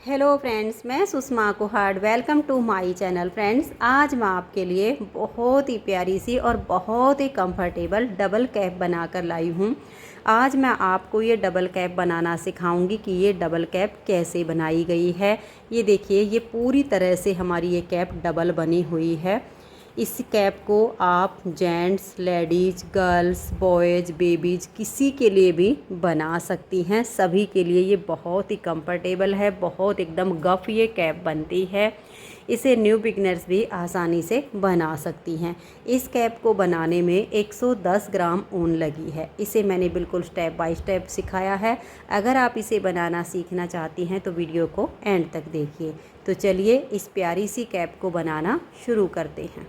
Hello friends, मैं Sushma Kuhar. Welcome to my channel. Friends, आज मैं आपके लिए बहुत ही प्यारी सी और बहुत ही कंफर्टेबल डबल कैप बनाकर लाई हूँ। आज मैं आपको ये डबल कैप बनाना सिखाऊंगी कि ये डबल कैप कैसे बनाई गई है। ये देखिए, ये पूरी तरह से हमारी ये कैप डबल बनी हुई है। इस कैप को आप gents, ladies, girls, boys, babies किसी के लिए भी बना सकती हैं। सभी के लिए ये बहुत ही कंफर्टेबल है, बहुत एकदम गफ ये कैप बनती है। इसे न्यू बिगनर्स भी आसानी से बना सकती हैं। इस कैप को बनाने में 110 ग्राम ऊन लगी है। इसे मैंने बिल्कुल स्टेप बाय स्टेप सिखाया है। अगर आप इसे बनाना सीखना चाहती हैं तो वीडियो को एंड तक देखिए। तो चलिए इस प्यारी सी कैप को बनाना शुरू करते हैं।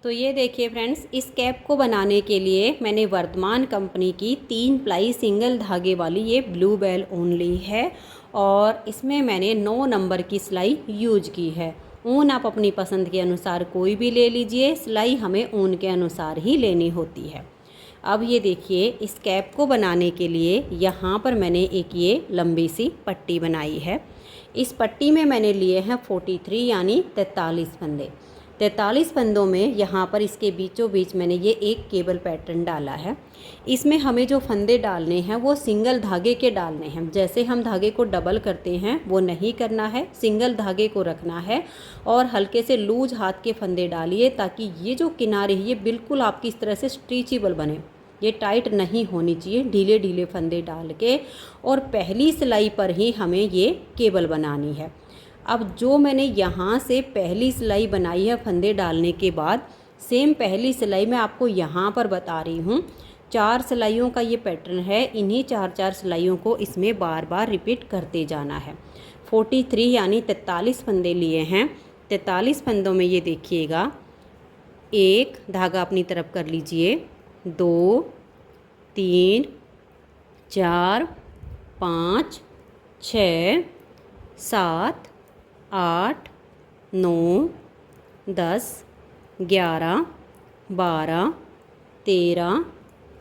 तो ये देखिए फ्रेंड्स, इस कैप को बनाने के लिए मैंने वर्धमान कंपनी की 3 प्लाई सिंगल धागे वाली ये ब्लू बेल ऊन ली है और इसमें मैंने 9 नंबर की सिलाई यूज की है। ऊन आप अपनी पसंद के अनुसार कोई भी ले लीजिए, सिलाई हमें ऊन के अनुसार ही लेनी होती है। अब ये देखिए, इस कैप को बनाने के लिए यहाँ पर मैंने एक ये लंबी सी पट्टी बनाई है। इस पट्टी में मैंने लिए हैं 43 यानी 43 फंदे। 43 फंदों में यहाँ पर इसके बीचों बीच मैंने ये एक केबल पैटर्न डाला है। इसमें हमें जो फंदे डालने हैं वो सिंगल धागे के डालने हैं। जैसे हम धागे को डबल करते हैं वो नहीं करना है, सिंगल धागे को रखना है और हल्के से लूज हाथ के फंदे डालिए ताकि ये जो किनारे ये बिल्कुल आपकी इस तरह से स्ट्रेचेबल बने। ये टाइट नहीं होनी चाहिए, ढीले ढीले फंदे डाल के और पहली सिलाई पर ही हमें ये केबल बनानी है। अब जो मैंने यहाँ से पहली सिलाई बनाई है फंदे डालने के बाद, सेम पहली सिलाई मैं आपको यहाँ पर बता रही हूँ। 4 सिलाइयों का ये पैटर्न है। इन्हीं 4 सिलाइयों को इसमें बार बार रिपीट करते जाना है। 43 यानी 43 फंदे लिए हैं। 43 फंदों में ये देखिएगा, एक धागा अपनी तरफ कर लीजिए, 2 3 4 5 6 7 8 9 10 11 12 13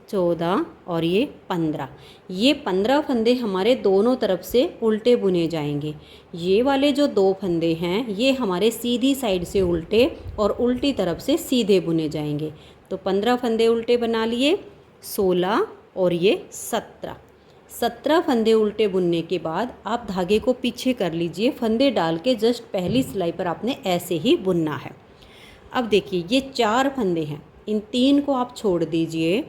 14 और ये 15। ये 15 फंदे हमारे दोनों तरफ से उल्टे बुने जाएंगे। ये वाले जो 2 फंदे हैं ये हमारे सीधी साइड से उल्टे और उल्टी तरफ से सीधे बुने जाएंगे। तो 15 फंदे उल्टे बना लिए, 16 और ये 17 फंदे उल्टे बुनने के बाद आप धागे को पीछे कर लीजिए। फंदे डाल के जस्ट पहली सिलाई पर आपने ऐसे ही बुनना है। अब देखिए, ये 4 फंदे हैं, इन 3 को आप छोड़ दीजिए।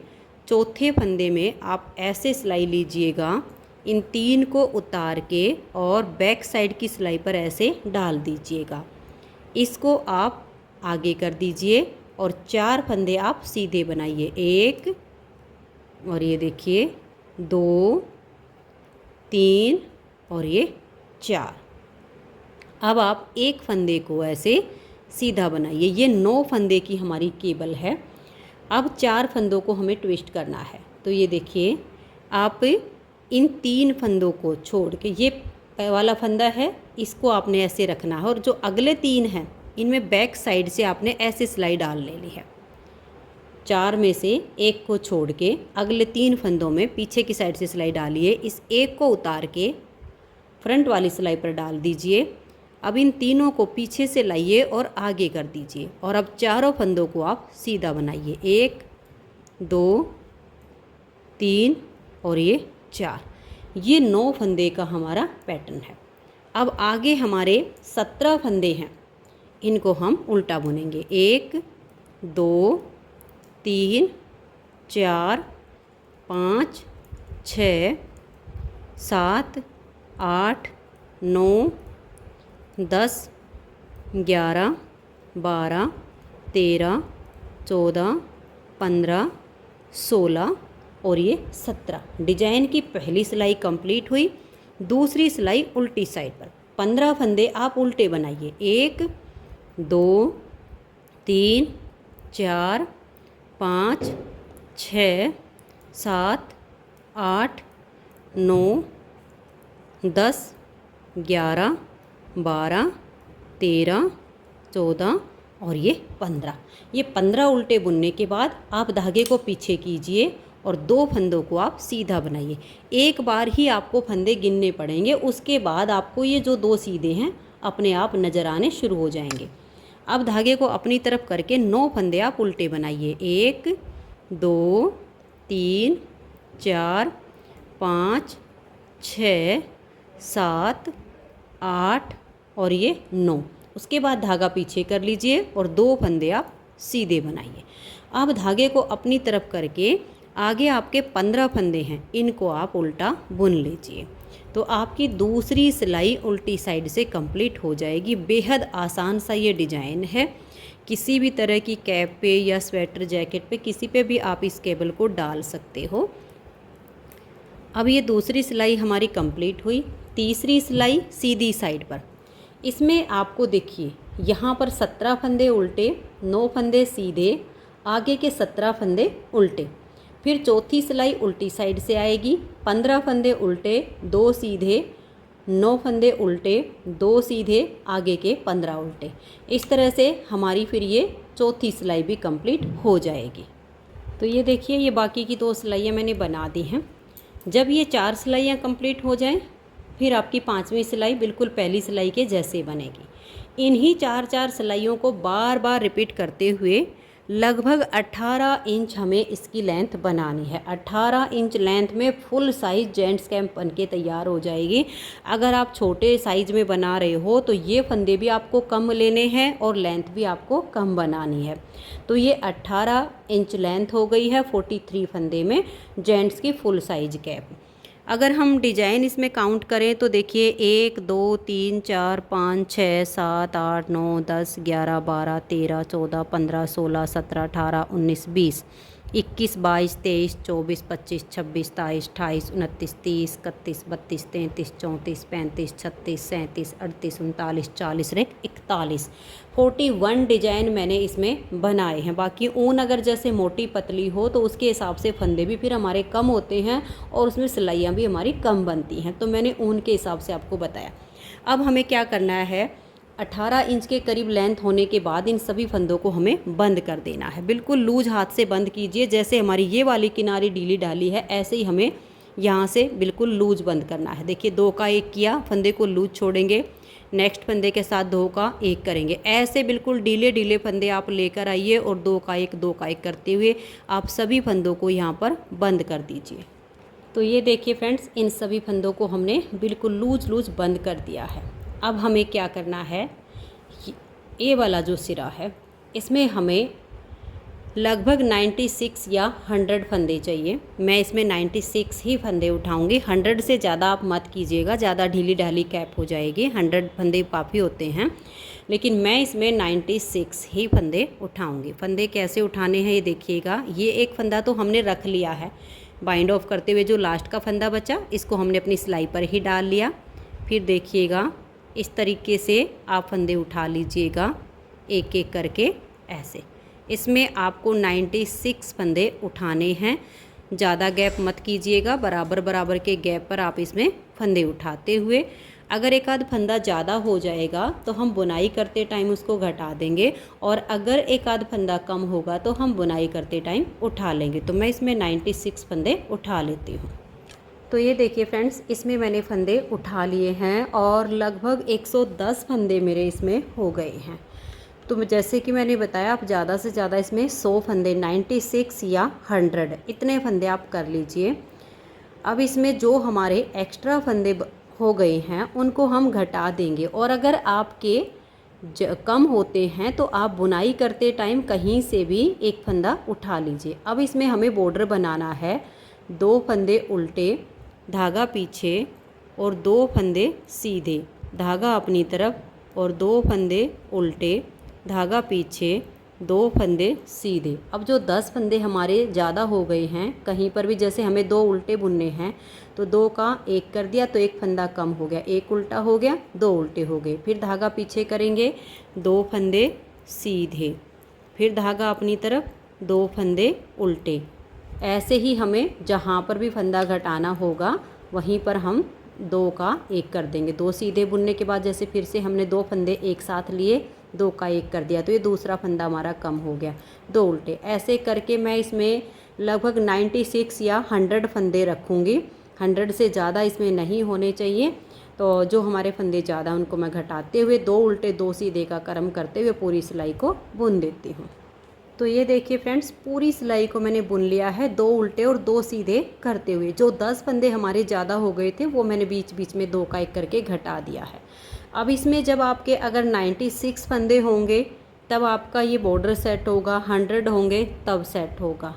चौथे फंदे में आप ऐसे सिलाई लीजिएगा, इन 3 को उतार के और बैक साइड की सिलाई पर ऐसे डाल दीजिएगा। इसको आप आगे कर दीजिए और 4 फंदे आप सीधे बनाइए। 1 और ये देखिए 2 3 और ये 4। अब आप एक फंदे को ऐसे सीधा बनाइए। ये 9 फंदे की हमारी केबल है। अब 4 फंदों को हमें ट्विस्ट करना है। तो ये देखिए, आप इन 3 फंदों को छोड़ के, ये वाला फंदा है इसको आपने ऐसे रखना है और जो अगले 3 हैं इनमें बैक साइड से आपने ऐसे सिलाई डाल लेनी है। 4 में से एक को छोड़ के अगले 3 फंदों में पीछे की साइड से सिलाई डालिए। इस एक को उतार के फ्रंट वाली सिलाई पर डाल दीजिए। अब इन तीनों को पीछे से लाइए और आगे कर दीजिए और अब चारों फंदों को आप सीधा बनाइए। 1 2 3 और ये 4। ये 9 फंदे का हमारा पैटर्न है। अब आगे हमारे 17 फंदे हैं, इनको हम उल्टा बुनेंगे। 1 2 3 4 5 6 7 8 9 10 11 12 13 14 15 16 और ये 17। डिजाइन की पहली सिलाई कंप्लीट हुई। दूसरी सिलाई उल्टी साइड पर 15 फंदे आप उल्टे बनाइए। 1 2 3 4 5 6 7 8 9 10 11 12 13 14 और ये 15। ये 15 उल्टे बुनने के बाद आप धागे को पीछे कीजिए और 2 फंदों को आप सीधा बनाइए। एक बार ही आपको फंदे गिनने पड़ेंगे, उसके बाद आपको ये जो 2 सीधे हैं अपने आप नज़र आने शुरू हो जाएंगे। अब धागे को अपनी तरफ करके 9 फंदे आप उल्टे बनाइए। 1 2 3 4 5 6 7 8 और ये 9। उसके बाद धागा पीछे कर लीजिए और 2 फंदे आप सीधे बनाइए। अब धागे को अपनी तरफ करके आगे आपके 15 फंदे हैं, इनको आप उल्टा बुन लीजिए। तो आपकी दूसरी सिलाई उल्टी साइड से कंप्लीट हो जाएगी। बेहद आसान सा ये डिज़ाइन है। किसी भी तरह की कैप पे या स्वेटर जैकेट पे किसी पे भी आप इस केबल को डाल सकते हो। अब ये दूसरी सिलाई हमारी कंप्लीट हुई। तीसरी सिलाई सीधी साइड पर, इसमें आपको देखिए यहाँ पर 17 फंदे उल्टे, 9 फंदे सीधे, आगे के 17 फंदे उल्टे। फिर चौथी सिलाई उल्टी साइड से आएगी। 15 फंदे उल्टे, 2 सीधे, 9 फंदे उल्टे, 2 सीधे, आगे के 15 उल्टे। इस तरह से हमारी फिर ये चौथी सिलाई भी कंप्लीट हो जाएगी। तो ये देखिए, ये बाकी की 2 सिलाइयाँ मैंने बना दी हैं। जब ये 4 सिलाइयाँ कंप्लीट हो जाएं, फिर आपकी 5वीं सिलाई बिल्कुल पहली सिलाई के जैसे बनेगी। इन्हीं 4-4 सिलाइयों को बार बार रिपीट करते हुए लगभग 18 इंच हमें इसकी लेंथ बनानी है। 18 इंच लेंथ में फुल साइज़ जेंट्स कैप बन के तैयार हो जाएगी। अगर आप छोटे साइज़ में बना रहे हो तो ये फंदे भी आपको कम लेने हैं और लेंथ भी आपको कम बनानी है। तो ये 18 इंच लेंथ हो गई है 43 फंदे में जेंट्स की फुल साइज़ कैप। अगर हम डिजाइन इसमें काउंट करें तो देखिए 1 2 3 4 5 6 7 8 9 10 11 12 13 14 15 16 17 18 19 20 21 22 23 24 25 26 27 28 29 30 31 32 33 34 35 36 37 38 39 40 41 41 डिजाइन मैंने इसमें बनाए हैं। बाकी ऊन अगर जैसे मोटी पतली हो तो उसके हिसाब से फंदे भी फिर हमारे कम होते हैं और उसमें सिलाइयाँ भी हमारी कम बनती हैं। तो मैंने ऊन के हिसाब से आपको बताया। अब हमें क्या करना है, 18 इंच के करीब लेंथ होने के बाद इन सभी फंदों को हमें बंद कर देना है। बिल्कुल लूज हाथ से बंद कीजिए। जैसे हमारी ये वाली किनारी ढीली ढाली है, ऐसे ही हमें यहाँ से बिल्कुल लूज बंद करना है। देखिए 2 का 1 किया, फंदे को लूज छोड़ेंगे, नेक्स्ट फंदे के साथ 2 का 1 करेंगे। ऐसे बिल्कुल ढीले ढीले फंदे आप लेकर आइए और 2 का 1 2 का 1 करते हुए आप सभी फंदों को यहाँ पर बंद कर दीजिए। तो ये देखिए फ्रेंड्स, इन सभी फंदों को हमने बिल्कुल लूज बंद कर दिया है। अब हमें क्या करना है, ये वाला जो सिरा है इसमें हमें लगभग 96 या 100 फंदे चाहिए। मैं इसमें 96 ही फंदे उठाऊंगी। 100 से ज़्यादा आप मत कीजिएगा, ज़्यादा ढीली ढाली कैप हो जाएगी। 100 फंदे काफ़ी होते हैं, लेकिन मैं इसमें 96 ही फंदे उठाऊंगी। फंदे कैसे उठाने हैं ये देखिएगा। ये एक फंदा तो हमने रख लिया है बाइंड ऑफ करते हुए। जो लास्ट का फंदा बचा इसको हमने अपनी सिलाई पर ही डाल लिया। फिर देखिएगा इस तरीके से आप फंदे उठा लीजिएगा एक एक करके ऐसे। इसमें आपको 96 फंदे उठाने हैं। ज़्यादा गैप मत कीजिएगा, बराबर बराबर के गैप पर आप इसमें फंदे उठाते हुए, अगर एक आध फंदा ज़्यादा हो जाएगा तो हम बुनाई करते टाइम उसको घटा देंगे, और अगर एक आध फंदा कम होगा तो हम बुनाई करते टाइम उठा लेंगे। तो मैं इसमें 96 फंदे उठा लेती हूँ। तो ये देखिए फ्रेंड्स, इसमें मैंने फंदे उठा लिए हैं और लगभग 110 फंदे मेरे इसमें हो गए हैं। तो जैसे कि मैंने बताया, आप ज़्यादा से ज़्यादा इसमें 100 फंदे, 96 या 100 इतने फंदे आप कर लीजिए। अब इसमें जो हमारे एक्स्ट्रा फंदे हो गए हैं उनको हम घटा देंगे, और अगर आपके कम होते हैं तो आप बुनाई करते टाइम कहीं से भी एक फंदा उठा लीजिए। अब इसमें हमें बॉर्डर बनाना है। 2 फंदे उल्टे, धागा पीछे और 2 फंदे सीधे, धागा अपनी तरफ और 2 फंदे उल्टे, धागा पीछे, 2 फंदे सीधे। अब जो 10 फंदे हमारे ज़्यादा हो गए हैं, कहीं पर भी जैसे हमें 2 उल्टे बुनने हैं तो 2 का 1 कर दिया तो 1 फंदा कम हो गया, 1 उल्टा हो गया, 2 उल्टे हो गए। फिर धागा पीछे करेंगे, 2 फंदे सीधे, फिर धागा अपनी तरफ, 2 फंदे उल्टे। ऐसे ही हमें जहाँ पर भी फंदा घटाना होगा वहीं पर हम 2 का 1 कर देंगे। 2 सीधे बुनने के बाद जैसे फिर से हमने 2 फंदे एक साथ लिए, 2 का 1 कर दिया तो ये दूसरा फंदा हमारा कम हो गया, 2 उल्टे। ऐसे करके मैं इसमें लगभग 96 या 100 फंदे रखूँगी। 100 से ज़्यादा इसमें नहीं होने चाहिए। तो जो हमारे फंदे ज़्यादा उनको मैं घटाते हुए 2 उल्टे 2 सीधे का क्रम करते हुए पूरी सिलाई को बुन देती हूँ। तो ये देखिए फ्रेंड्स, पूरी सिलाई को मैंने बुन लिया है 2 उल्टे और 2 सीधे करते हुए। जो 10 फंदे हमारे ज़्यादा हो गए थे वो मैंने बीच बीच में 2 का 1 करके घटा दिया है। अब इसमें जब आपके अगर 96 फंदे होंगे तब आपका ये बॉर्डर सेट होगा, 100 होंगे तब सेट होगा।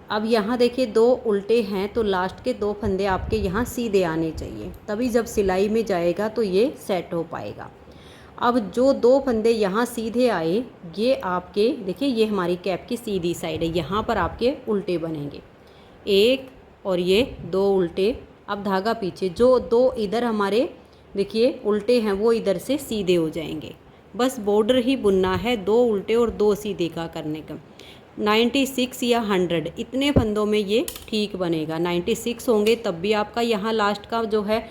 अब यहाँ देखिए 2 उल्टे हैं तो लास्ट के 2 फंदे आपके यहाँ सीधे आने चाहिए, तभी जब सिलाई में जाएगा तो ये सेट हो पाएगा। अब जो 2 फंदे यहाँ सीधे आए, ये आपके देखिए ये हमारी कैप की सीधी साइड है, यहाँ पर आपके उल्टे बनेंगे, 1 और ये 2 उल्टे। अब धागा पीछे, जो 2 इधर हमारे देखिए उल्टे हैं वो इधर से सीधे हो जाएंगे। बस बॉर्डर ही बुनना है 2 उल्टे और 2 सीधे का करने का। 96 या 100 इतने फंदों में ये ठीक बनेगा। 96 होंगे तब भी आपका यहाँ लास्ट का जो है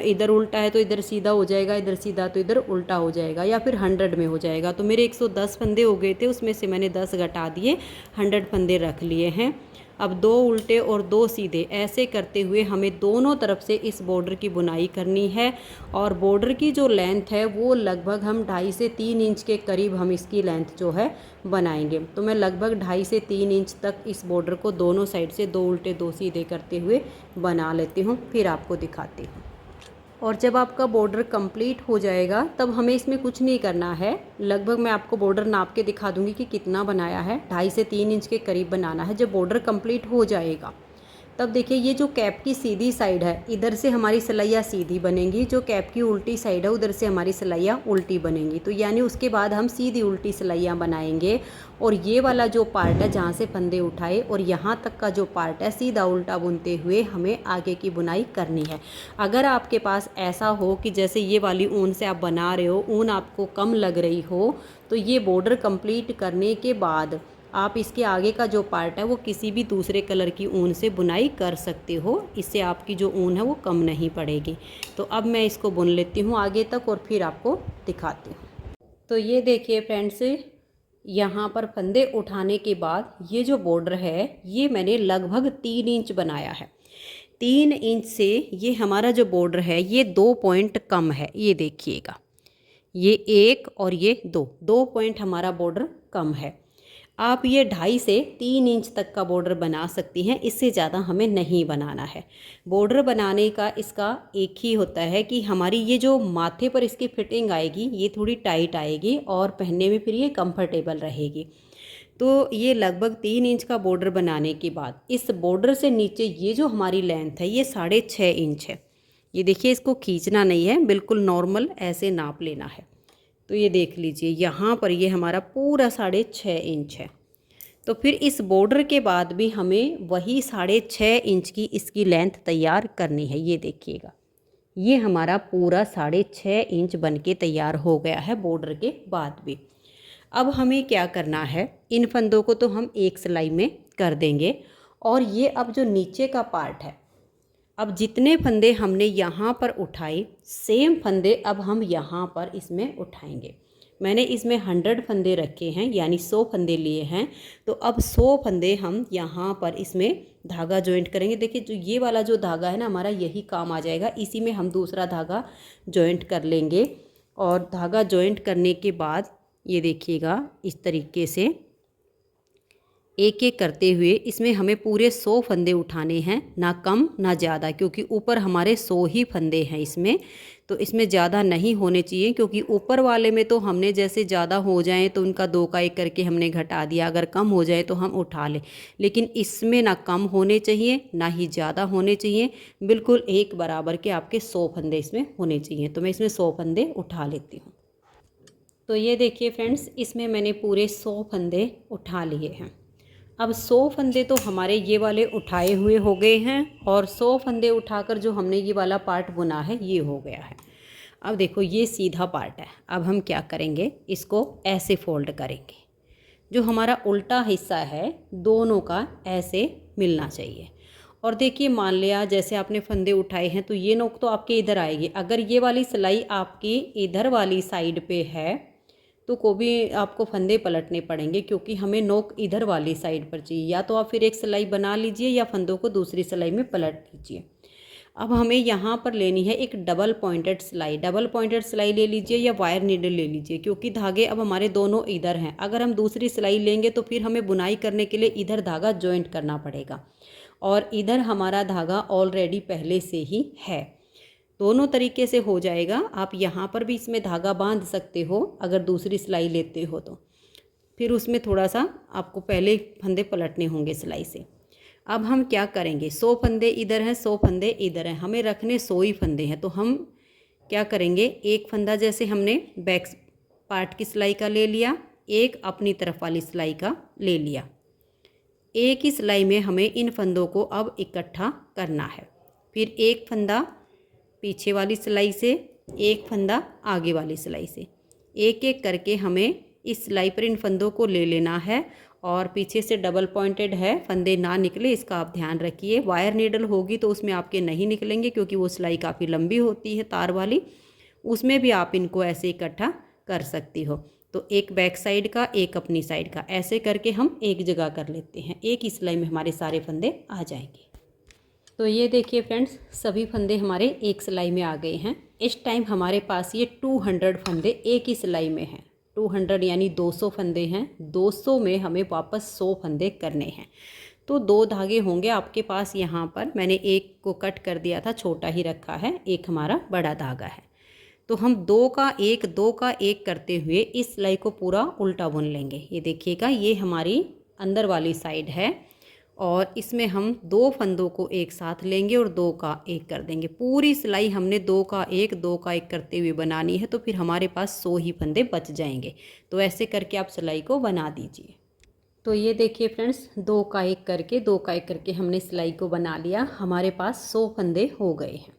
इधर उल्टा है तो इधर सीधा हो जाएगा, इधर सीधा तो इधर उल्टा हो जाएगा, या फिर 100 में हो जाएगा। तो मेरे 110 फंदे हो गए थे, उसमें से मैंने 10 घटा दिए, 100 फंदे रख लिए हैं। अब 2 उल्टे और 2 सीधे ऐसे करते हुए हमें दोनों तरफ से इस बॉर्डर की बुनाई करनी है। और बॉर्डर की जो लेंथ है वो लगभग हम 2.5 से 3 इंच के करीब हम इसकी लेंथ जो है बनाएंगे। तो मैं लगभग 2.5 से 3 इंच तक इस बॉर्डर को दोनों साइड से 2 उल्टे 2 सीधे करते हुए बना लेती हूँ, फिर आपको दिखाती हूँ। और जब आपका बॉर्डर कंप्लीट हो जाएगा तब हमें इसमें कुछ नहीं करना है। लगभग मैं आपको बॉर्डर नाप के दिखा दूंगी कि कितना बनाया है, 2.5 से 3 इंच के करीब बनाना है। जब बॉर्डर कंप्लीट हो जाएगा तब देखिए ये जो कैप की सीधी साइड है इधर से हमारी सिलाइयाँ सीधी बनेंगी, जो कैप की उल्टी साइड है उधर से हमारी सिलाइयाँ उल्टी बनेंगी। तो यानी उसके बाद हम सीधी उल्टी सिलाइयाँ बनाएंगे। और ये वाला जो पार्ट है जहाँ से फंदे उठाए और यहाँ तक का जो पार्ट है सीधा उल्टा बुनते हुए हमें आगे की बुनाई करनी है। अगर आपके पास ऐसा हो कि जैसे ये वाली ऊन से आप बना रहे हो, ऊन आपको कम लग रही हो, तो ये बॉर्डर कंप्लीट करने के बाद आप इसके आगे का जो पार्ट है वो किसी भी दूसरे कलर की ऊन से बुनाई कर सकते हो। इससे आपकी जो ऊन है वो कम नहीं पड़ेगी। तो अब मैं इसको बुन लेती हूँ आगे तक और फिर आपको दिखाती हूँ। तो ये देखिए फ्रेंड्स, यहाँ पर फंदे उठाने के बाद ये जो बॉर्डर है ये मैंने लगभग 3 इंच बनाया है। 3 इंच से ये हमारा जो बॉर्डर है ये 2 पॉइंट कम है। ये देखिएगा, ये 1 और ये 2 पॉइंट हमारा बॉर्डर कम है। आप ये 2.5 से 3 इंच तक का बॉर्डर बना सकती हैं, इससे ज़्यादा हमें नहीं बनाना है। बॉर्डर बनाने का इसका एक ही होता है कि हमारी ये जो माथे पर इसकी फिटिंग आएगी ये थोड़ी टाइट आएगी और पहनने में फिर ये कंफर्टेबल रहेगी। तो ये लगभग 3 इंच का बॉर्डर बनाने के बाद इस बॉर्डर से नीचे ये जो हमारी लेंथ है ये 6.5 इंच है। ये देखिए, इसको खींचना नहीं है, बिल्कुल नॉर्मल ऐसे नाप लेना है। तो ये देख लीजिए यहाँ पर ये हमारा पूरा 6.5 इंच है। तो फिर इस बॉर्डर के बाद भी हमें वही 6.5 इंच की इसकी लेंथ तैयार करनी है। ये देखिएगा, ये हमारा पूरा 6.5 इंच बन के तैयार हो गया है बॉर्डर के बाद भी। अब हमें क्या करना है, इन फंदों को तो हम एक सिलाई में कर देंगे। और ये अब जो नीचे का पार्ट है, अब जितने फंदे हमने यहाँ पर उठाए सेम फंदे अब हम यहाँ पर इसमें उठाएंगे। मैंने इसमें 100 फंदे रखे हैं, यानी 100 फंदे लिए हैं। तो अब 100 फंदे हम यहाँ पर इसमें धागा जॉइंट करेंगे। देखिए जो ये वाला जो धागा है ना हमारा, यही काम आ जाएगा। इसी में हम दूसरा धागा जॉइंट कर लेंगे। और धागा जॉइंट करने के बाद ये देखिएगा, इस तरीके से एक एक करते हुए इसमें हमें पूरे 100 फंदे उठाने हैं, ना कम ना ज़्यादा, क्योंकि ऊपर हमारे 100 ही फंदे हैं इसमें। तो इसमें ज़्यादा नहीं होने चाहिए, क्योंकि ऊपर वाले में तो हमने जैसे ज़्यादा हो जाएं तो उनका 2 का 1 करके हमने घटा दिया, अगर कम हो जाए तो हम उठा लें। लेकिन इसमें ना कम होने चाहिए ना ही ज़्यादा होने चाहिए, बिल्कुल एक बराबर के आपके 100 फंदे इसमें होने चाहिए। तो मैं इसमें 100 फंदे उठा लेती हूँ। तो ये देखिए फ्रेंड्स, इसमें मैंने पूरे 100 फंदे उठा लिए हैं। अब 100 फंदे तो हमारे ये वाले उठाए हुए हो गए हैं, और 100 फंदे उठाकर जो हमने ये वाला पार्ट बुना है ये हो गया है। अब देखो ये सीधा पार्ट है। अब हम क्या करेंगे, इसको ऐसे फोल्ड करेंगे। जो हमारा उल्टा हिस्सा है दोनों का ऐसे मिलना चाहिए। और देखिए, मान लिया जैसे आपने फंदे उठाए हैं तो ये नोक तो आपके इधर आएगी। अगर ये वाली सिलाई आपकी इधर वाली साइड पे है तो को भी आपको फंदे पलटने पड़ेंगे, क्योंकि हमें नोक इधर वाली साइड पर चाहिए। या तो आप फिर एक सिलाई बना लीजिए या फंदों को दूसरी सिलाई में पलट लीजिए। अब हमें यहाँ पर लेनी है एक डबल पॉइंटेड सिलाई। डबल पॉइंटेड सिलाई ले लीजिए या वायर नीडल ले लीजिए, क्योंकि धागे अब हमारे दोनों इधर हैं। अगर हम दूसरी सिलाई लेंगे तो फिर हमें बुनाई करने के लिए इधर धागा जॉइंट करना पड़ेगा, और इधर हमारा धागा ऑलरेडी पहले से ही है। दोनों तरीके से हो जाएगा। आप यहाँ पर भी इसमें धागा बांध सकते हो अगर दूसरी सिलाई लेते हो तो। फिर उसमें थोड़ा सा आपको पहले फंदे पलटने होंगे सिलाई से। अब हम क्या करेंगे, 100 फंदे इधर हैं, 100 फंदे इधर हैं, हमें रखने 100 ही फंदे हैं। तो हम क्या करेंगे, एक फंदा जैसे हमने बैक पार्ट की सिलाई का ले लिया, एक अपनी तरफ वाली सिलाई का ले लिया। एक ही सिलाई में हमें इन फंदों को अब इकट्ठा करना है। फिर एक फंदा पीछे वाली सिलाई से, एक फंदा आगे वाली सिलाई से, एक एक करके हमें इस सिलाई पर इन फंदों को ले लेना है। और पीछे से डबल पॉइंटेड है, फंदे ना निकले इसका आप ध्यान रखिए। वायर नीडल होगी तो उसमें आपके नहीं निकलेंगे, क्योंकि वो सिलाई काफ़ी लंबी होती है तार वाली, उसमें भी आप इनको ऐसे इकट्ठा कर सकती हो। तो एक बैक साइड का, एक अपनी साइड का, ऐसे करके हम एक जगह कर लेते हैं। एक ही सिलाई में हमारे सारे फंदे आ जाएंगे। तो ये देखिए फ्रेंड्स, सभी फंदे हमारे एक सिलाई में आ गए हैं। इस टाइम हमारे पास ये 200 फंदे एक ही सिलाई में हैं। 200 यानी 200 फंदे हैं। 200 में हमें वापस 100 फंदे करने हैं। तो 2 धागे होंगे आपके पास। यहाँ पर मैंने एक को कट कर दिया था, छोटा ही रखा है, एक हमारा बड़ा धागा है। तो हम 2 का 1 2 का 1 करते हुए इस सिलाई को पूरा उल्टा बुन लेंगे। ये देखिएगा, ये हमारी अंदर वाली साइड है, और इसमें हम 2 फंदों को एक साथ लेंगे और 2 का 1 कर देंगे। पूरी सिलाई हमने 2 का 1 2 का 1 करते हुए बनानी है, तो फिर हमारे पास 100 ही फंदे बच जाएंगे। तो ऐसे करके आप सिलाई को बना दीजिए। तो ये देखिए फ्रेंड्स, 2 का 1 करके 2 का 1 करके हमने सिलाई को बना लिया। हमारे पास 100 फंदे हो गए हैं।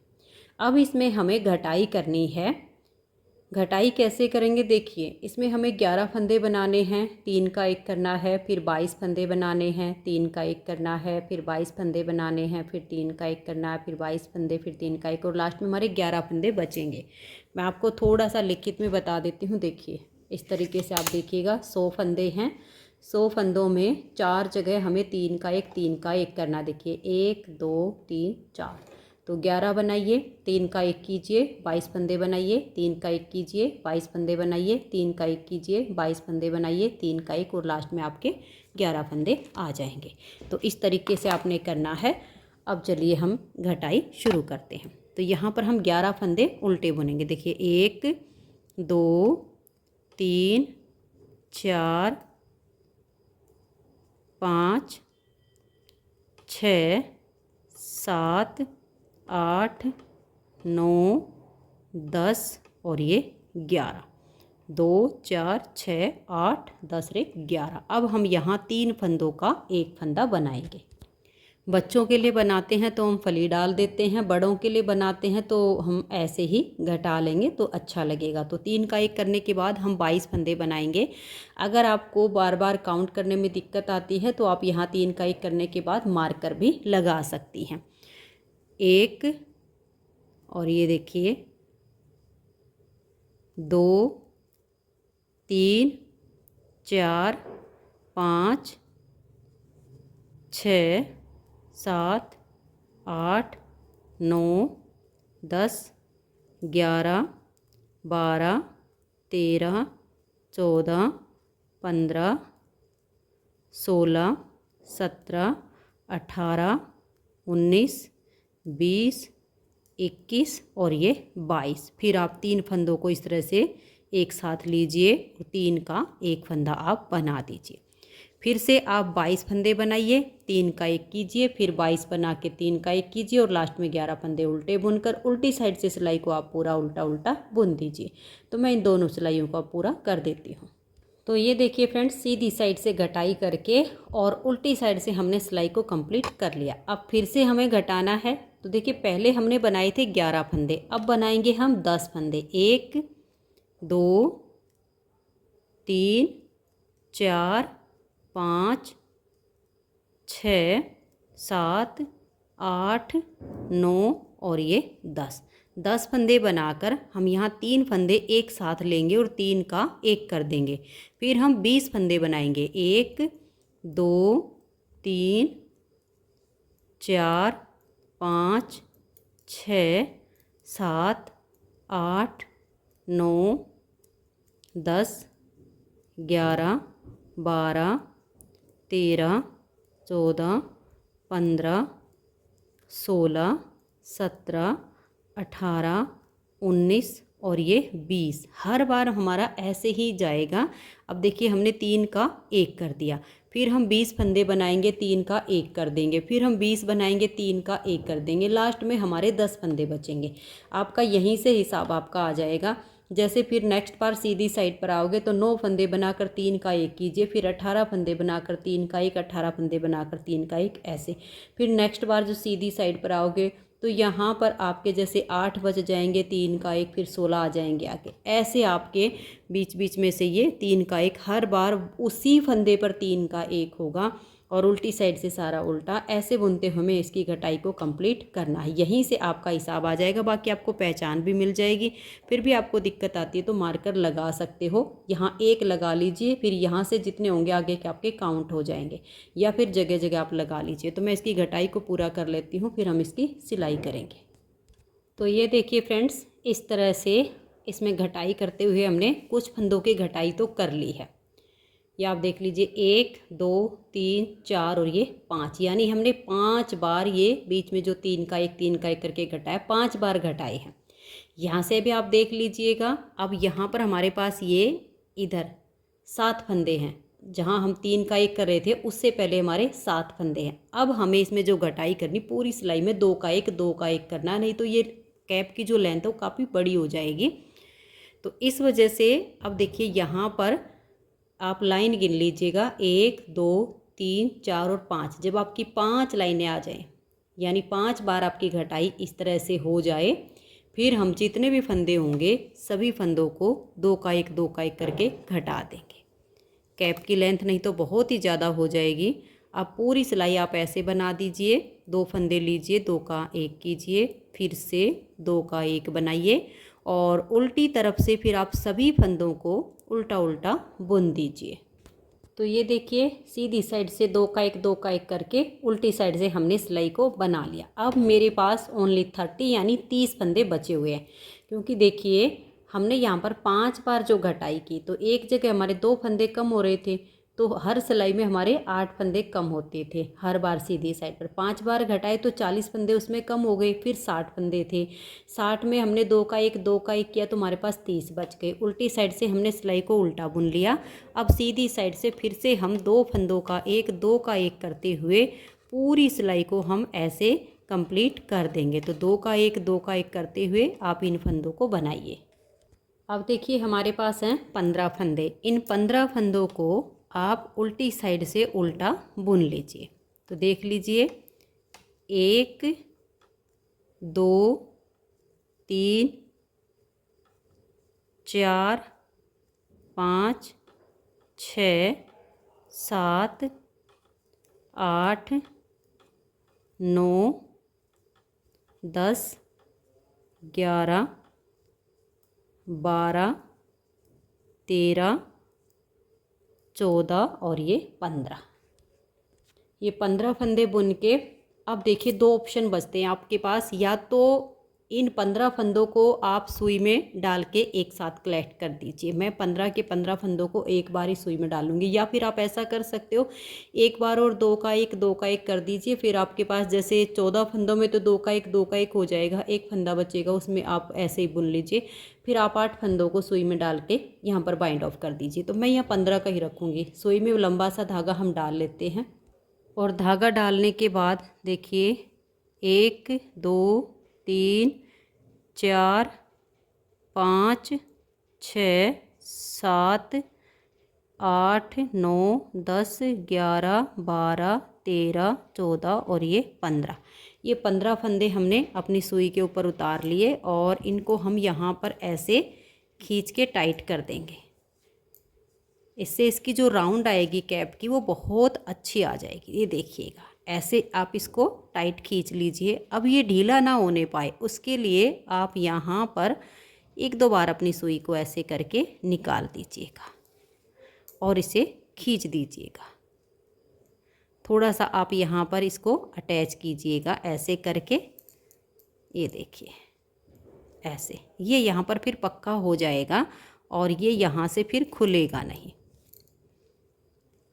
अब इसमें हमें घटाई करनी है। घटाई कैसे करेंगे, देखिए इसमें हमें 11 फंदे बनाने हैं, 3 का 1 करना है, फिर 22 फंदे बनाने हैं, 3 का 1 करना है, फिर 22 फंदे बनाने हैं, फिर 3 का 1 करना है, फिर 22 फंदे, फिर 3 का 1, और लास्ट में हमारे 11 फंदे बचेंगे। मैं आपको थोड़ा सा लिखित में बता देती हूँ। देखिए इस तरीके से आप देखिएगा, 100 फंदे हैं। 100 फंदों में 4 जगह हमें 3 का 1 3 का 1 करना। देखिए 1 2 3 4, तो 11 बनाइए, 3 का 1 कीजिए, 22 फंदे बनाइए, 3 का 1 कीजिए, 22 फंदे बनाइए, 3 का 1 कीजिए, 22 फंदे बनाइए, 3 का 1, और लास्ट में आपके 11 फंदे आ जाएंगे। तो इस तरीके से आपने करना है। अब चलिए हम घटाई शुरू करते हैं। तो यहाँ पर हम 11 फंदे उल्टे बुनेंगे। देखिए 1 2 3 4 5 6 7 8 9 10 और ये 11, 2 4 6 8 10 और 11। अब हम यहाँ 3 फंदों का 1 फंदा बनाएंगे। बच्चों के लिए बनाते हैं तो हम फली डाल देते हैं, बड़ों के लिए बनाते हैं तो हम ऐसे ही घटा लेंगे तो अच्छा लगेगा। तो 3 का 1 करने के बाद हम 22 फंदे बनाएंगे। अगर आपको बार बार काउंट करने में दिक्कत आती है तो आप यहाँ 3 का 1 करने के बाद मार्कर भी लगा सकती हैं। 1, और ये देखिए 2 3 4 5 6 7 8 9 10 11 12 13 14 15 16 17 18 19 20 21 और ये 22। फिर आप 3 फंदों को इस तरह से एक साथ लीजिए, 3 का 1 फंदा आप बना दीजिए। फिर से आप 22 फंदे बनाइए, 3 का 1 कीजिए, फिर 22 बना के 3 का 1 कीजिए, और लास्ट में 11 फंदे उल्टे बुनकर उल्टी साइड से सिलाई को आप पूरा उल्टा उल्टा बुन दीजिए। तो मैं इन दोनों सिलाइयों को पूरा कर देती हूँ। तो ये देखिए फ्रेंड्स, सीधी साइड से घटाई करके और उल्टी साइड से हमने सिलाई को कंप्लीट कर लिया। अब फिर से हमें घटाना है। तो देखिए पहले हमने बनाए थे 11 फंदे, अब बनाएंगे हम 10 फंदे। 1 2 3 4 5 6 7 8 9 और ये 10। 10 फंदे बनाकर हम यहाँ 3 फंदे एक साथ लेंगे और 3 का 1 कर देंगे। फिर हम 20 फंदे बनाएंगे। 1 2 3 4 5 6 7 8 9 10 11 12 13 14 15 16 17 18 19 और ये 20। हर बार हमारा ऐसे ही जाएगा। अब देखिए हमने 3 का 1 कर दिया, फिर हम 20 फंदे बनाएंगे, 3 का 1 कर देंगे, फिर हम 20 बनाएंगे, 3 का 1 कर देंगे, लास्ट में हमारे 10 फंदे बचेंगे। आपका यहीं से हिसाब आपका आ जाएगा। जैसे फिर नेक्स्ट बार सीधी साइड पर आओगे तो 9 फंदे बनाकर 3 का 1 कीजिए, फिर 18 फंदे बनाकर 3 का 1, 18 फंदे बनाकर 3 का 1, ऐसे। फिर नेक्स्ट बार जो सीधी साइड पर आओगे तो यहाँ पर आपके जैसे 8 बच जाएंगे, 3 का 1, फिर 16 आ जाएंगे आगे। ऐसे आपके बीच बीच में से ये 3 का 1 हर बार उसी फंदे पर 3 का 1 होगा और उल्टी साइड से सारा उल्टा। ऐसे बुनते हमें इसकी घटाई को कंप्लीट करना है। यहीं से आपका हिसाब आ जाएगा। बाकी आपको पहचान भी मिल जाएगी। फिर भी आपको दिक्कत आती है तो मार्कर लगा सकते हो। यहाँ 1 लगा लीजिए, फिर यहाँ से जितने होंगे आगे के आपके काउंट हो जाएंगे, या फिर जगह जगह आप लगा लीजिए। तो मैं इसकी घटाई को पूरा कर लेती हूँ, फिर हम इसकी सिलाई करेंगे। तो ये देखिए फ्रेंड्स, इस तरह से इसमें घटाई करते हुए हमने कुछ फंदों की घटाई तो कर ली है। ये आप देख लीजिए 1 2 3 4 और ये 5, यानी हमने 5 बार ये बीच में जो 3 का 1 3 का 1 करके घटाया, 5 बार घटाए हैं। यहाँ से भी आप देख लीजिएगा। अब यहाँ पर हमारे पास ये इधर 7 फंदे हैं। जहाँ हम 3 का 1 कर रहे थे उससे पहले हमारे 7 फंदे हैं। अब हमें इसमें जो घटाई करनी, पूरी सिलाई में 2 का 1 2 का 1 करना, नहीं तो ये कैप की जो लेंथ है वो काफ़ी बड़ी हो जाएगी। तो इस वजह से अब देखिए यहाँ पर आप लाइन गिन लीजिएगा, 1 2 3 4 और 5। जब आपकी 5 लाइनें आ जाएं, यानी 5 बार आपकी घटाई इस तरह से हो जाए, फिर हम जितने भी फंदे होंगे सभी फंदों को 2 का 1 2 का 1 करके घटा देंगे। कैप की लेंथ नहीं तो बहुत ही ज़्यादा हो जाएगी। अब पूरी सिलाई आप ऐसे बना दीजिए। 2 फंदे लीजिए, 2 का 1 कीजिए, फिर से 2 का 1 बनाइए और उल्टी तरफ से फिर आप सभी फंदों को उल्टा उल्टा बुन दीजिए। तो ये देखिए सीधी साइड से 2 का 1 2 का 1 करके उल्टी साइड से हमने सिलाई को बना लिया। अब मेरे पास ओनली 30 यानी 30 फंदे बचे हुए हैं, क्योंकि देखिए हमने यहाँ पर 5 बार जो घटाई की तो एक जगह हमारे 2 फंदे कम हो रहे थे, तो हर सिलाई में हमारे 8 फंदे कम होते थे हर बार सीधी साइड पर। 5 बार घटाए तो 40 फंदे उसमें कम हो गए, फिर 60 फंदे थे। 60 में हमने 2 का 1 2 का 1 किया तो हमारे पास 30 बच गए। उल्टी साइड से हमने सिलाई को उल्टा बुन लिया। अब सीधी साइड से फिर से हम 2 फंदों का 1 2 का 1 करते हुए पूरी सिलाई को हम ऐसे कंप्लीट कर देंगे। तो 2 का 1 2 का 1 करते हुए आप इन फंदों को बनाइए। अब देखिए हमारे पास हैं 15 फंदे। इन 15 फंदों को आप उल्टी साइड से उल्टा बुन लीजिए। तो देख लीजिए 1 2 3 4 5 6 7 8 9 10 11 12 13 14 और ये 15। ये 15 फंदे बुन के अब देखिए 2 ऑप्शन बचते हैं आपके पास। या तो इन 15 फंदों को आप सुई में डाल के एक साथ कलेक्ट कर दीजिए। मैं 15 के 15 फंदों को एक बार ही सुई में डालूंगी। या फिर आप ऐसा कर सकते हो, एक बार और 2 का 1 2 का 1 कर दीजिए। फिर आपके पास जैसे 14 फंदों में तो 2 का 1 2 का 1 हो जाएगा, एक फंदा बचेगा उसमें आप ऐसे ही बुन लीजिए। फिर आप 8 फंदों को सुई में डाल के यहाँ पर बाइंड ऑफ कर दीजिए। तो मैं यहाँ 15 का ही रखूँगी। सुई में लंबा सा धागा हम डाल लेते हैं और धागा डालने के बाद देखिए 1 2 3 4 5 6 7 8 9 10 11 12 13 14 और ये 15। ये 15 फंदे हमने अपनी सुई के ऊपर उतार लिए और इनको हम यहाँ पर ऐसे खींच के टाइट कर देंगे। इससे इसकी जो राउंड आएगी कैप की वो बहुत अच्छी आ जाएगी। ये देखिएगा ऐसे आप इसको टाइट खींच लीजिए। अब ये ढीला ना होने पाए उसके लिए आप यहाँ पर एक दो बार अपनी सुई को ऐसे करके निकाल दीजिएगा और इसे खींच दीजिएगा। थोड़ा सा आप यहाँ पर इसको अटैच कीजिएगा ऐसे करके, ये देखिए ऐसे, ये यहाँ पर फिर पक्का हो जाएगा और ये यहाँ से फिर खुलेगा नहीं।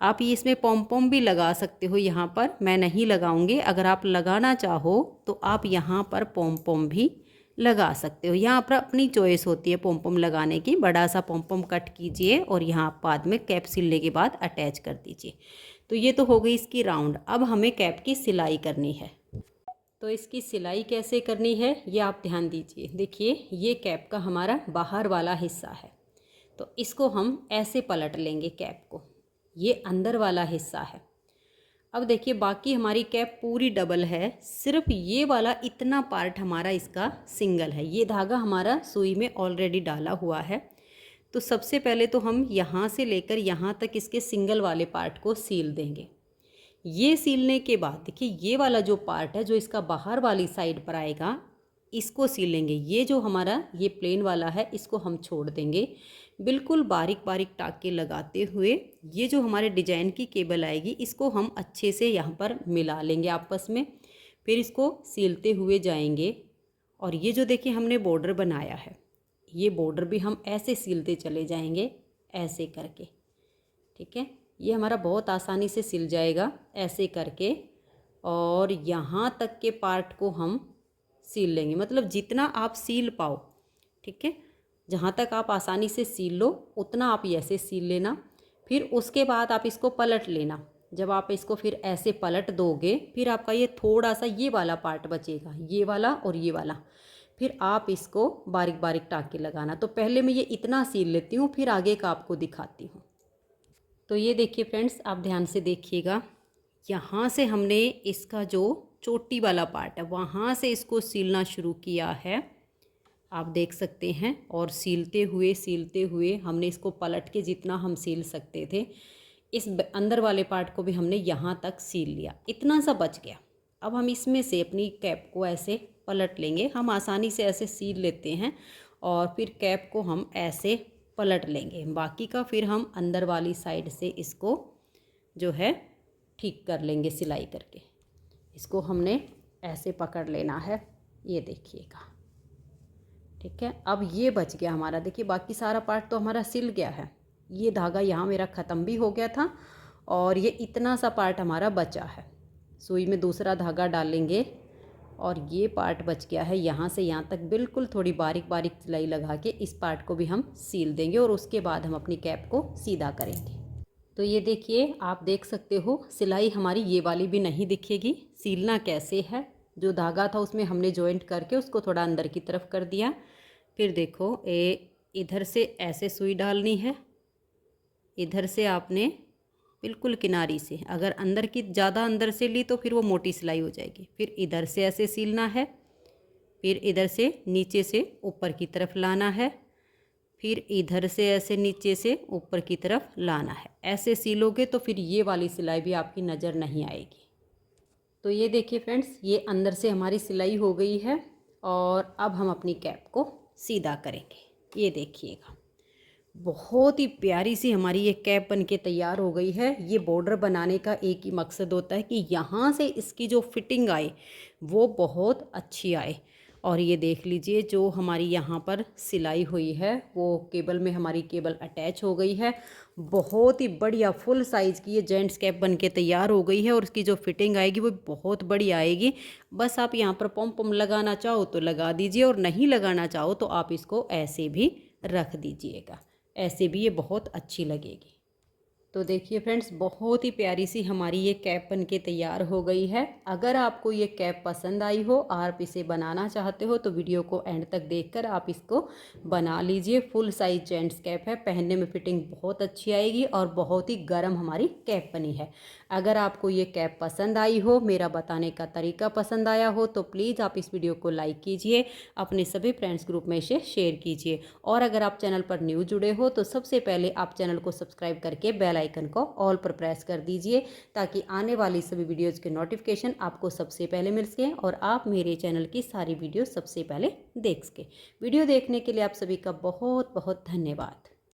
आप ये इसमें पॉम पॉम भी लगा सकते हो, यहाँ पर मैं नहीं लगाऊंगी। अगर आप लगाना चाहो तो आप यहाँ पर पॉम पॉम भी लगा सकते हो। यहाँ पर अपनी चॉइस होती है पॉम पॉम लगाने की। बड़ा सा पॉम पॉम कट कीजिए और यहाँ बाद में कैप सिलने के बाद अटैच कर दीजिए। तो ये तो हो गई इसकी राउंड। अब हमें कैप की सिलाई करनी है। तो इसकी सिलाई कैसे करनी है ये आप ध्यान दीजिए। देखिए ये कैप का हमारा बाहर वाला हिस्सा है, तो इसको हम ऐसे पलट लेंगे कैप को। ये अंदर वाला हिस्सा है। अब देखिए बाकी हमारी कैप पूरी डबल है, सिर्फ ये वाला इतना पार्ट हमारा इसका सिंगल है। ये धागा हमारा सुई में ऑलरेडी डाला हुआ है। तो सबसे पहले तो हम यहाँ से लेकर यहाँ तक इसके सिंगल वाले पार्ट को सील देंगे। ये सीलने के बाद देखिए ये वाला जो पार्ट है जो इसका बाहर वाली साइड पर आएगा, इसको सीलेंगे। ये जो हमारा ये प्लेन वाला है इसको हम छोड़ देंगे। बिल्कुल बारीक बारीक टाँके लगाते हुए ये जो हमारे डिजाइन की केबल आएगी इसको हम अच्छे से यहाँ पर मिला लेंगे आपस में। फिर इसको सीलते हुए जाएंगे और ये जो देखिए हमने बॉर्डर बनाया है, ये बॉर्डर भी हम ऐसे सीलते चले जाएंगे ऐसे करके। ठीक है, ये हमारा बहुत आसानी से सिल जाएगा ऐसे करके। और यहाँ तक के पार्ट को हम सील लेंगे, मतलब जितना आप सील पाओ। ठीक है, जहाँ तक आप आसानी से सील लो उतना आप ऐसे सील लेना। फिर उसके बाद आप इसको पलट लेना। जब आप इसको फिर ऐसे पलट दोगे फिर आपका ये थोड़ा सा ये वाला पार्ट बचेगा, ये वाला और ये वाला। फिर आप इसको बारीक बारीक टाँके लगाना। तो पहले मैं ये इतना सील लेती हूँ, फिर आगे का आपको दिखाती हूँ। तो ये देखिए फ्रेंड्स, आप ध्यान से देखिएगा। यहाँ से हमने इसका जो चोटी वाला पार्ट है वहाँ से इसको सीलना शुरू किया है, आप देख सकते हैं। और सीलते हुए हमने इसको पलट के जितना हम सील सकते थे, इस अंदर वाले पार्ट को भी हमने यहाँ तक सील लिया। इतना सा बच गया। अब हम इसमें से अपनी कैप को ऐसे पलट लेंगे। हम आसानी से ऐसे सील लेते हैं और फिर कैप को हम ऐसे पलट लेंगे। बाकी का फिर हम अंदर वाली साइड से इसको जो है ठीक कर लेंगे सिलाई करके। इसको हमने ऐसे पकड़ लेना है, ये देखिएगा। ठीक है, अब ये बच गया हमारा। देखिए बाकी सारा पार्ट तो हमारा सिल गया है। ये धागा यहाँ मेरा ख़त्म भी हो गया था और ये इतना सा पार्ट हमारा बचा है। सुई में दूसरा धागा डालेंगे और ये पार्ट बच गया है। यहाँ से यहाँ तक बिल्कुल थोड़ी बारीक बारीक सिलाई लगा के इस पार्ट को भी हम सील देंगे और उसके बाद हम अपनी कैप को सीधा करेंगे। तो ये देखिए, आप देख सकते हो सिलाई हमारी ये वाली भी नहीं दिखेगी। सीलना कैसे है, जो धागा था उसमें हमने जॉइंट करके उसको थोड़ा अंदर की तरफ कर दिया। फिर देखो इधर से ऐसे सुई डालनी है, इधर से आपने बिल्कुल किनारी से, अगर अंदर की ज़्यादा अंदर से ली तो फिर वो मोटी सिलाई हो जाएगी। फिर इधर से ऐसे सीलना है, फिर इधर से नीचे से ऊपर की तरफ लाना है, फिर इधर से ऐसे नीचे से ऊपर की तरफ लाना है। ऐसे सीलोगे तो फिर ये वाली सिलाई भी आपकी नज़र नहीं आएगी। तो ये देखिए फ्रेंड्स, ये अंदर से हमारी सिलाई हो गई है और अब हम अपनी कैप को सीधा करेंगे। ये देखिएगा, बहुत ही प्यारी सी हमारी ये कैप बन के तैयार हो गई है। ये बॉर्डर बनाने का एक ही मकसद होता है कि यहाँ से इसकी जो फिटिंग आए वो बहुत अच्छी आए। और ये देख लीजिए, जो हमारी यहाँ पर सिलाई हुई है वो केबल में हमारी केबल अटैच हो गई है। बहुत ही बढ़िया फुल साइज़ की ये जेंट्स कैप बन के तैयार हो गई है और उसकी जो फिटिंग आएगी वो बहुत बढ़िया आएगी। बस आप यहाँ पर पॉम पॉम लगाना चाहो तो लगा दीजिए और नहीं लगाना चाहो तो आप इसको ऐसे भी रख दीजिएगा, ऐसे भी ये बहुत अच्छी लगेगी। तो देखिए फ्रेंड्स, बहुत ही प्यारी सी हमारी ये कैप बन के तैयार हो गई है। अगर आपको ये कैप पसंद आई हो, आप इसे बनाना चाहते हो तो वीडियो को एंड तक देखकर आप इसको बना लीजिए। फुल साइज जेंट्स कैप है, पहनने में फिटिंग बहुत अच्छी आएगी और बहुत ही गर्म हमारी कैप बनी है। अगर आपको ये कैप पसंद आई हो, मेरा बताने का तरीका पसंद आया हो तो प्लीज़ आप इस वीडियो को लाइक कीजिए, अपने सभी फ्रेंड्स ग्रुप में इसे शेयर कीजिए। और अगर आप चैनल पर न्यू जुड़े हो तो सबसे पहले आप चैनल को सब्सक्राइब करके बेल आइकन को ऑल पर प्रेस कर दीजिए ताकि आने वाली सभी वीडियोज़ के नोटिफिकेशन आपको सबसे पहले मिल सकें और आप मेरे चैनल की सारी वीडियो सबसे पहले देख सकें। वीडियो देखने के लिए आप सभी का बहुत बहुत धन्यवाद।